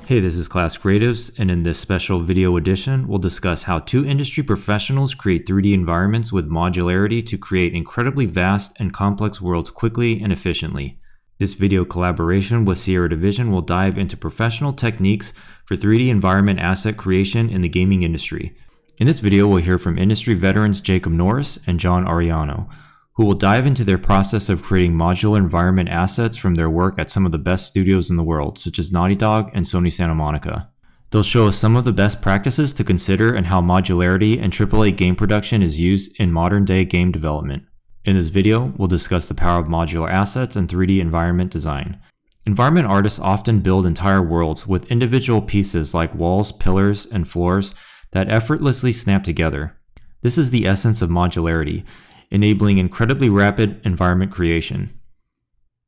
Hey, this is Class Creatives, and in this special video edition, we'll discuss how two industry professionals create 3D environments with modularity to create incredibly vast and complex worlds quickly and efficiently. This video collaboration with Sierra Division will dive into professional techniques for 3D environment asset creation in the gaming industry. In this video, we'll hear from industry veterans Jacob Norris and Jon Arellano, who will dive into their process of creating modular environment assets from their work at some of the best studios in the world, such as Naughty Dog and Sony Santa Monica. They'll show us some of the best practices to consider and how modularity and AAA game production is used in modern-day game development. In this video, we'll discuss the power of modular assets and 3D environment design. Environment artists often build entire worlds with individual pieces like walls, pillars, and floors that effortlessly snap together. This is the essence of modularity, enabling incredibly rapid environment creation.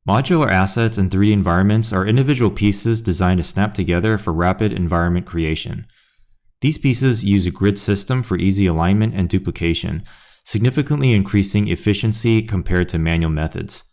Modular assets and 3D environments are individual pieces designed to snap together for rapid environment creation. These pieces use a grid system for easy alignment and duplication, significantly increasing efficiency compared to manual methods.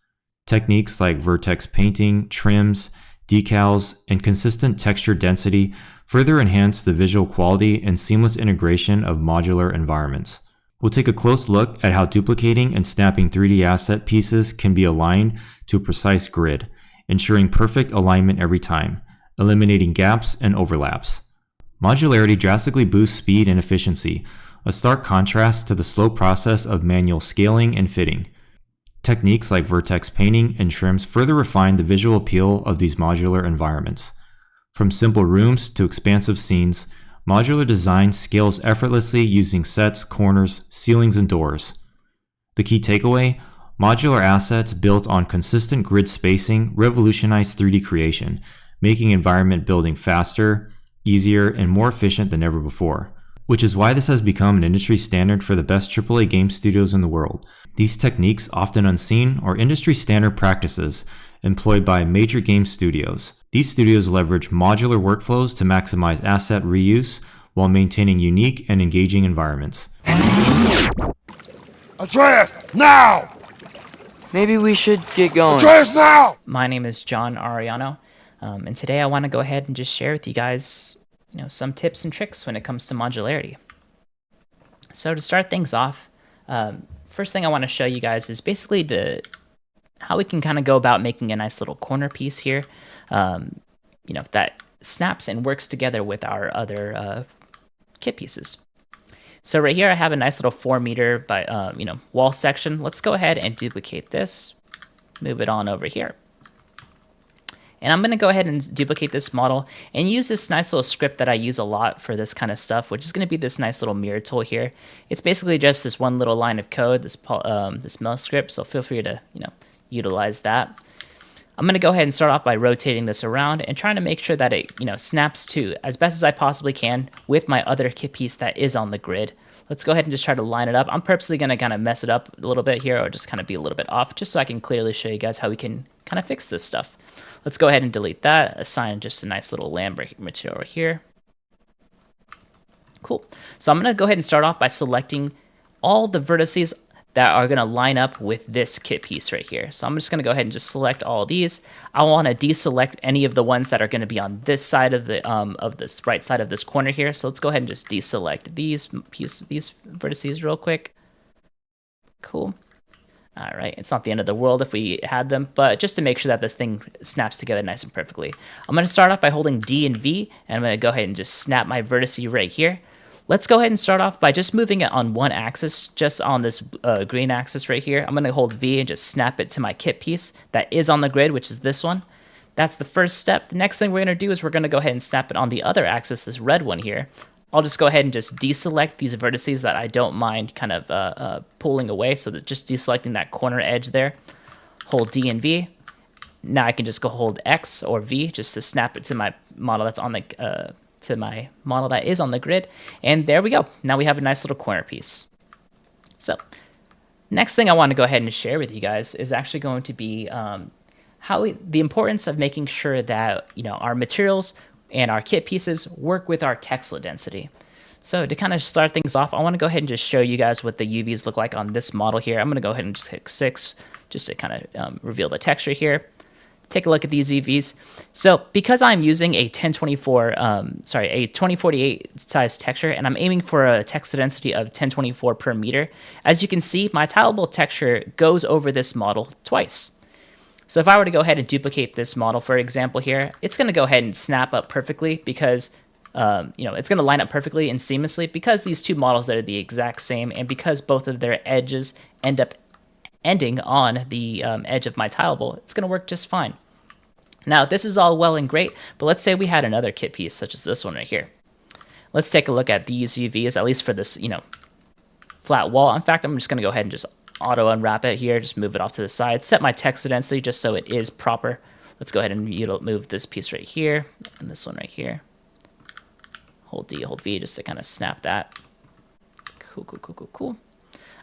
Techniques like vertex painting, trims, decals, and consistent texture density further enhance the visual quality and seamless integration of modular environments. We'll take a close look at how duplicating and snapping 3D asset pieces can be aligned to a precise grid, ensuring perfect alignment every time, eliminating gaps and overlaps. Modularity drastically boosts speed and efficiency, a stark contrast to the slow process of manual scaling and fitting. Techniques like vertex painting and trims further refine the visual appeal of these modular environments. From simple rooms to expansive scenes, modular design scales effortlessly using sets, corners, ceilings, and doors. The key takeaway: modular assets built on consistent grid spacing revolutionize 3D creation, making environment building faster, easier, and more efficient than ever before. Which is why this has become an industry standard for the best AAA game studios in the world. These techniques, often unseen, are industry standard practices employed by major game studios. These studios leverage modular workflows to maximize asset reuse while maintaining unique and engaging environments. Atreus, now! Maybe we should get going. Atreus, now! My name is Jon Arellano, and today I want to go ahead and just share with you guys some tips and tricks when it comes to modularity. So to start things off, first thing I want to show you guys is basically how we can kind of go about making a nice little corner piece here, that snaps and works together with our other kit pieces. So right here I have a nice little 4 meter by wall section. Let's go ahead and duplicate this, move it on over here. And I'm going to go ahead and duplicate this model and use this nice little script that I use a lot for this kind of stuff, which is going to be this nice little mirror tool here. It's basically just this one little line of code, this mel script, so feel free to utilize that. I'm going to go ahead and start off by rotating this around and trying to make sure that it snaps to as best as I possibly can with my other kit piece that is on the grid. Let's go ahead and just try to line it up. I'm purposely going to kind of mess it up a little bit here, or just kind of be a little bit off, just so I can clearly show you guys how we can kind of fix this stuff. Let's go ahead and delete that, assign just a nice little land material right here. Cool. So I'm going to go ahead and start off by selecting all the vertices that are going to line up with this kit piece right here. So I'm just going to go ahead and just select all of these. I want to deselect any of the ones that are going to be on this side of this right side of this corner here. So let's go ahead and just deselect these vertices real quick. Cool. All right, it's not the end of the world if we had them, but just to make sure that this thing snaps together nice and perfectly. I'm going to start off by holding D and V, and I'm going to go ahead and just snap my vertice right here. Let's go ahead and start off by just moving it on one axis, just on this green axis right here. I'm going to hold V and just snap it to my kit piece that is on the grid, which is this one. That's the first step. The next thing we're going to do is we're going to go ahead and snap it on the other axis, this red one here. I'll just go ahead and just deselect these vertices that I don't mind kind of pulling away. So that just deselecting that corner edge there. Hold D and V. Now I can just go hold X or V just to snap it to my model that's on the that is on the grid. And there we go. Now we have a nice little corner piece. So next thing I want to go ahead and share with you guys is actually going to be the importance of making sure that our materials and our kit pieces work with our textile density. So to kind of start things off, I want to go ahead and just show you guys what the UVs look like on this model here. I'm going to go ahead and just hit 6 just to kind of reveal the texture here. take a look at these UVs. So because I'm using a 2048 size texture, and I'm aiming for a texture density of 1024 per meter, as you can see, my tileable texture goes over this model twice. So if I were to go ahead and duplicate this model, for example here, it's going to go ahead and snap up perfectly because, it's going to line up perfectly and seamlessly because these two models are the exact same, and because both of their edges end up ending on the edge of my tileable, it's going to work just fine. Now, this is all well and great, but let's say we had another kit piece, such as this one right here. Let's take a look at these UVs, at least for this, flat wall. In fact, I'm just going to go ahead and just auto unwrap it here, just move it off to the side, set my texture density just so it is proper. Let's go ahead and move this piece right here, and this one right here. Hold D, hold V, just to kind of snap that. Cool.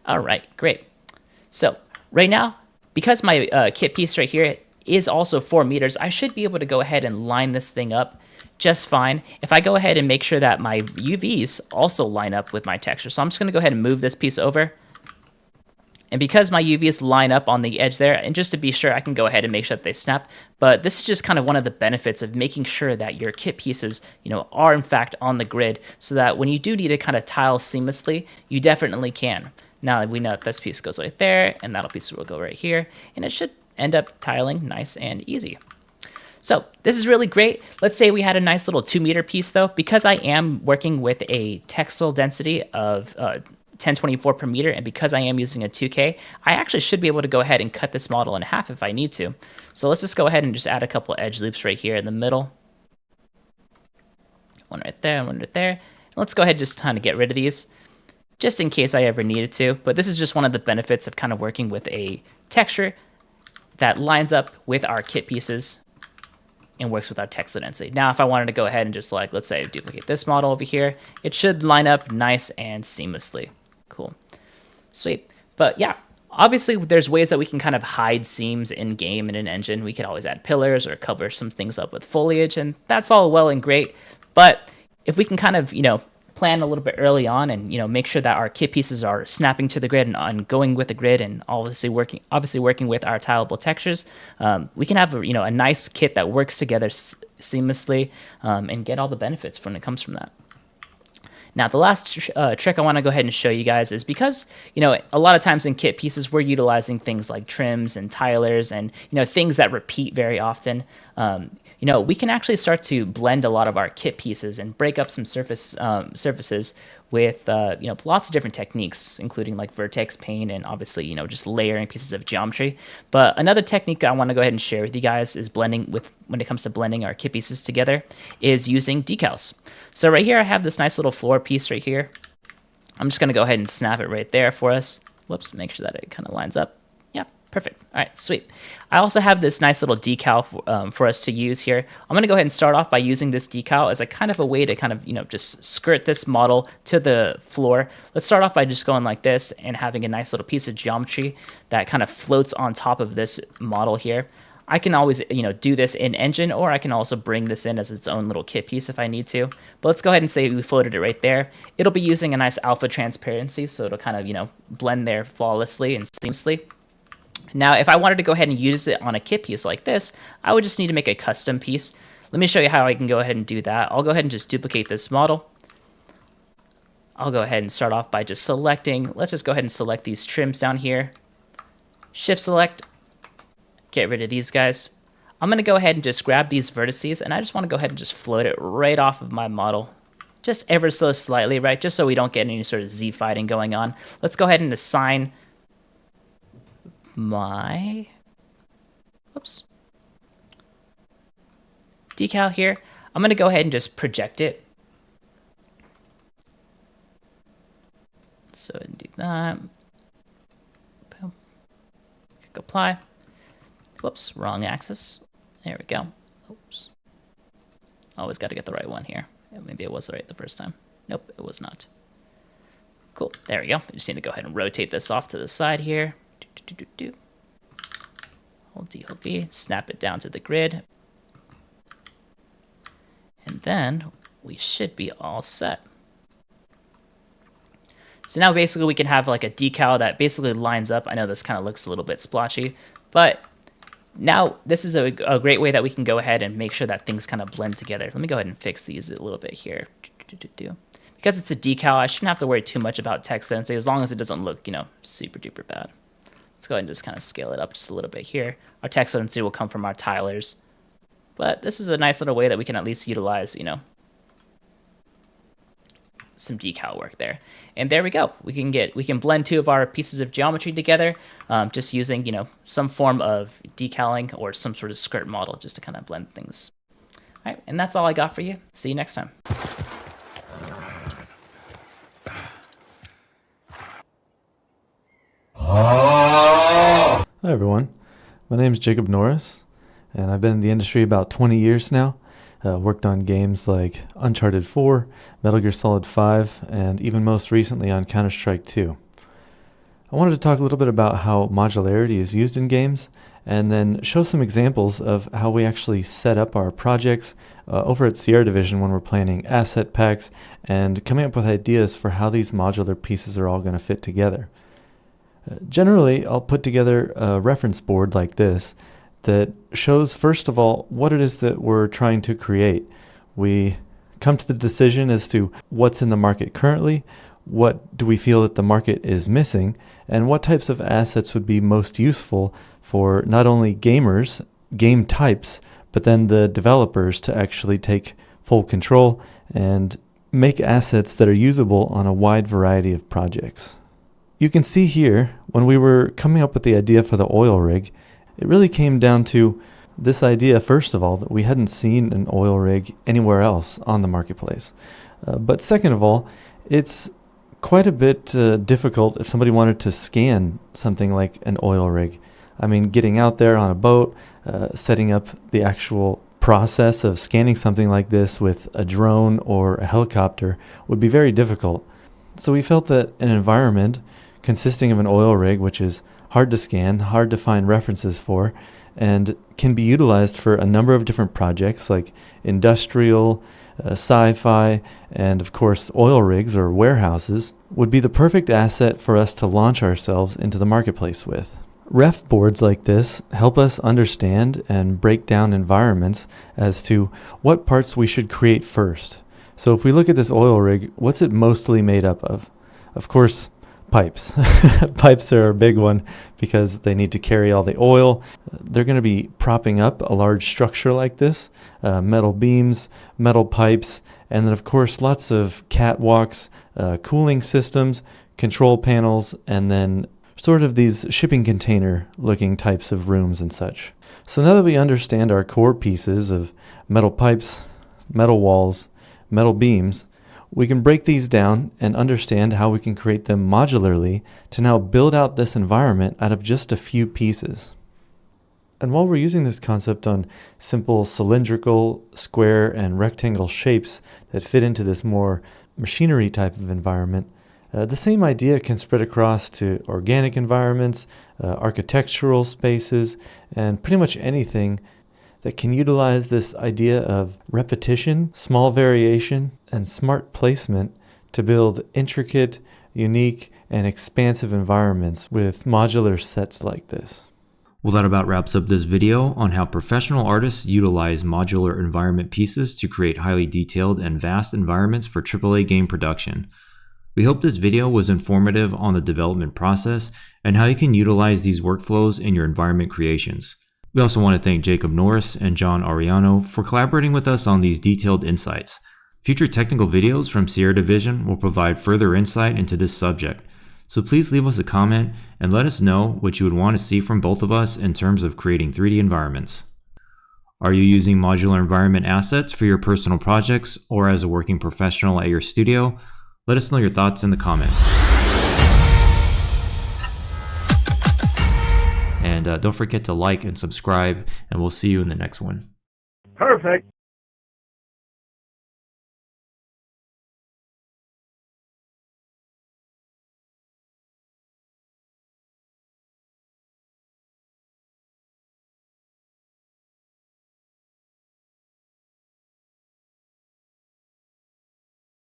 All right, great. So right now, because my kit piece right here is also 4 meters, I should be able to go ahead and line this thing up just fine if I go ahead and make sure that my UVs also line up with my texture. So I'm just going to go ahead and move this piece over. And because my UVs line up on the edge there, and just to be sure, I can go ahead and make sure that they snap. But this is just kind of one of the benefits of making sure that your kit pieces, are in fact on the grid, so that when you do need to kind of tile seamlessly, you definitely can. Now we know that this piece goes right there, and that piece will go right here, and it should end up tiling nice and easy. So this is really great. Let's say we had a nice little 2-meter piece though, because I am working with a textile density of 1024 per meter, and because I am using a 2K, I actually should be able to go ahead and cut this model in half if I need to. So let's just go ahead and just add a couple edge loops right here in the middle. One right there and one right there. Let's go ahead and just kind of get rid of these, just in case I ever needed to. But this is just one of the benefits of kind of working with a texture that lines up with our kit pieces and works with our texture density. Now, if I wanted to go ahead and just let's say duplicate this model over here, it should line up nice and seamlessly. Cool. Sweet. But yeah, obviously there's ways that we can kind of hide seams in game and in engine. We could always add pillars or cover some things up with foliage, and that's all well and great. But if we can kind of, plan a little bit early on and make sure that our kit pieces are snapping to the grid and going with the grid, and obviously working with our tileable textures, we can have a nice kit that works together seamlessly and get all the benefits when it comes from that. Now, the last trick I want to go ahead and show you guys is because, a lot of times in kit pieces, we're utilizing things like trims and tilers and, things that repeat very often. We can actually start to blend a lot of our kit pieces and break up some surfaces with, lots of different techniques, including like vertex paint and obviously, just layering pieces of geometry. But another technique that I want to go ahead and share with you guys is when it comes to blending our kit pieces together, is using decals. So right here, I have this nice little floor piece right here. I'm just going to go ahead and snap it right there for us. Whoops, make sure that it kind of lines up. Yeah, perfect. All right, sweet. I also have this nice little decal for us to use here. I'm going to go ahead and start off by using this decal as a kind of a way to kind of, just skirt this model to the floor. Let's start off by just going like this and having a nice little piece of geometry that kind of floats on top of this model here. I can always, do this in Engine, or I can also bring this in as its own little kit piece if I need to. But let's go ahead and say we floated it right there. It'll be using a nice alpha transparency, so it'll kind of, blend there flawlessly and seamlessly. Now, if I wanted to go ahead and use it on a kit piece like this, I would just need to make a custom piece. Let me show you how I can go ahead and do that. I'll go ahead and just duplicate this model. I'll go ahead and start off by just selecting. Let's just go ahead and select these trims down here. Shift select. Get rid of these guys. I'm going to go ahead and just grab these vertices, and I just want to go ahead and just float it right off of my model. Just ever so slightly, right? Just so we don't get any sort of Z fighting going on. Let's go ahead and assign my decal here. I'm going to go ahead and just project it. So do that. Boom. Click apply. Whoops, wrong axis. There we go. Oops. Always got to get the right one here. Maybe it was right the first time. Nope, it was not. Cool. There we go. I just need to go ahead and rotate this off to the side here. Hold D, hold V. Snap it down to the grid. And then we should be all set. So now basically we can have like a decal that basically lines up. I know this kind of looks a little bit splotchy, but Now, this is a great way that we can go ahead and make sure that things kind of blend together. Let me go ahead and fix these a little bit here. Because it's a decal, I shouldn't have to worry too much about text density as long as it doesn't look, super duper bad. Let's go ahead and just kind of scale it up just a little bit here. Our text density will come from our tilers. But this is a nice little way that we can at least utilize, some decal work there. And there we go. We can blend two of our pieces of geometry together, just using, some form of decaling or some sort of skirt model just to kind of blend things. All right, and that's all I got for you. See you next time. Hi everyone, my name is Jacob Norris, and I've been in the industry about 20 years now. Worked on games like Uncharted 4, Metal Gear Solid 5, and even most recently on Counter-Strike 2. I wanted to talk a little bit about how modularity is used in games, and then show some examples of how we actually set up our projects over at Sierra Division when we're planning asset packs and coming up with ideas for how these modular pieces are all going to fit together. Generally, I'll put together a reference board like this that shows, first of all, what it is that we're trying to create. We come to the decision as to what's in the market currently, what do we feel that the market is missing, and what types of assets would be most useful for not only gamers, game types, but then the developers to actually take full control and make assets that are usable on a wide variety of projects. You can see here, when we were coming up with the idea for the oil rig, it really came down to this idea, first of all, that we hadn't seen an oil rig anywhere else on the marketplace. But second of all, it's quite a bit difficult if somebody wanted to scan something like an oil rig. I mean, getting out there on a boat, setting up the actual process of scanning something like this with a drone or a helicopter would be very difficult. So we felt that an environment consisting of an oil rig, which is hard to scan, hard to find references for, and can be utilized for a number of different projects like industrial, sci-fi, and of course oil rigs or warehouses, would be the perfect asset for us to launch ourselves into the marketplace with. Ref boards like this help us understand and break down environments as to what parts we should create first. So if we look at this oil rig, what's it mostly made up of? Of course, pipes. Pipes are a big one because they need to carry all the oil. They're going to be propping up a large structure like this, metal beams, metal pipes, and then of course lots of catwalks, cooling systems, control panels, and then sort of these shipping container looking types of rooms and such. So now that we understand our core pieces of metal pipes, metal walls, metal beams, we can break these down and understand how we can create them modularly to now build out this environment out of just a few pieces. And while we're using this concept on simple cylindrical, square, and rectangle shapes that fit into this more machinery type of environment, the same idea can spread across to organic environments, architectural spaces, and pretty much anything that can utilize this idea of repetition, small variation, and smart placement to build intricate, unique, and expansive environments with modular sets like this. Well, that about wraps up this video on how professional artists utilize modular environment pieces to create highly detailed and vast environments for AAA game production. We hope this video was informative on the development process and how you can utilize these workflows in your environment creations. We also want to thank Jacob Norris and Jon Arellano for collaborating with us on these detailed insights. Future technical videos from Sierra Division will provide further insight into this subject, so please leave us a comment and let us know what you would want to see from both of us in terms of creating 3D environments. Are you using modular environment assets for your personal projects or as a working professional at your studio? Let us know your thoughts in the comments. And don't forget to like and subscribe, and we'll see you in the next one. Perfect.